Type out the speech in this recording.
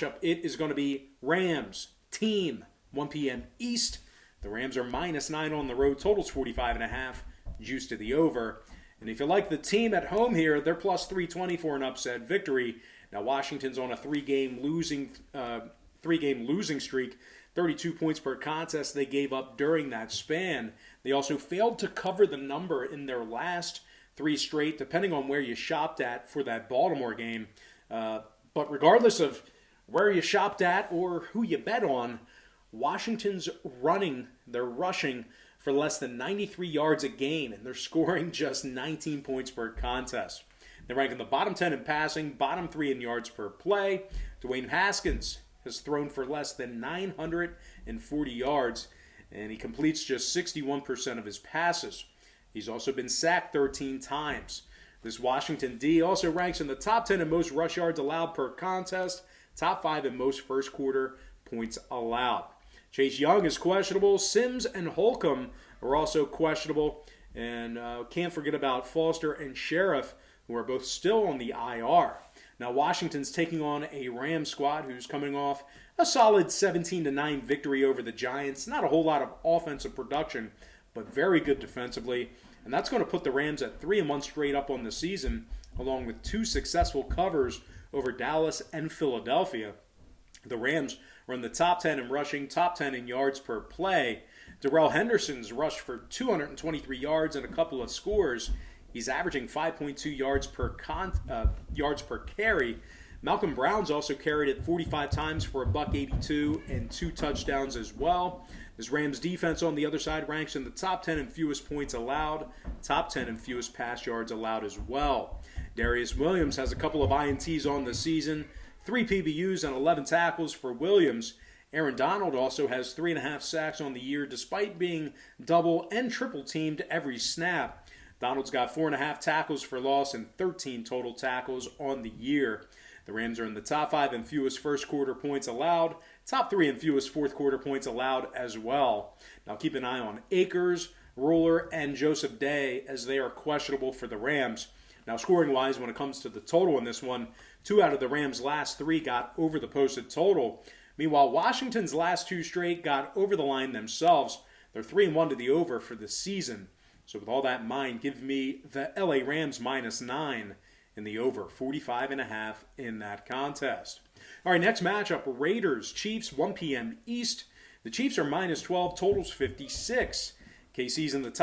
It is going to be Rams team, 1 p.m. East. The Rams are -9 on the road. Total's 45.5. Juice to the over. And if you like the team at home here, they're plus 320 for an upset victory. Now Washington's on a three-game losing streak. 32 points per contest they gave up during that span. They also failed to cover the number in their last 3 straight, depending on where you shopped at for that Baltimore game. But regardless of where you shopped at or who you bet on, Washington's they're rushing for less than 93 yards a game, and they're scoring just 19 points per contest. They rank in the bottom 10 in passing, bottom 3 in yards per play. Dwayne Haskins has thrown for less than 940 yards, and he completes just 61% of his passes. He's also been sacked 13 times. This Washington D also ranks in the top 10 in most rush yards allowed per contest, top 5 in most first quarter points allowed. Chase Young is questionable. Sims and Holcomb are also questionable. And can't forget about Foster and Sheriff, who are both still on the IR. Now Washington's taking on a Rams squad who's coming off a solid 17-9 victory over the Giants. Not a whole lot of offensive production, but very good defensively. And that's going to put the Rams at 3-1 straight up on the season, along with 2 successful covers over Dallas and Philadelphia. The Rams are in the top 10 in rushing, top 10 in yards per play. Darrell Henderson's rushed for 223 yards and a couple of scores. He's averaging 5.2 yards per carry. Malcolm Brown's also carried it 45 times for $182 and 2 touchdowns as well. This Rams defense on the other side ranks in the top 10 in fewest points allowed, top 10 in fewest pass yards allowed as well. Darius Williams has a couple of INTs on the season, 3 PBUs and 11 tackles for Williams. Aaron Donald also has 3.5 sacks on the year, despite being double and triple teamed every snap. Donald's got 4.5 tackles for loss and 13 total tackles on the year. The Rams are in the top 5 in fewest first quarter points allowed, top 3 in fewest fourth quarter points allowed as well. Now keep an eye on Akers, Ruller, and Joseph Day, as they are questionable for the Rams. Now scoring-wise, when it comes to the total in this one, 2 out of the Rams' last 3 got over the posted total. Meanwhile, Washington's last 2 straight got over the line themselves. They're 3-1 to the over for the season. So with all that in mind, give me the LA Rams -9 in the over, 45.5 in that contest. All right, next matchup, Raiders-Chiefs, 1 p.m. East. The Chiefs are -12, totals 56. KC's in the top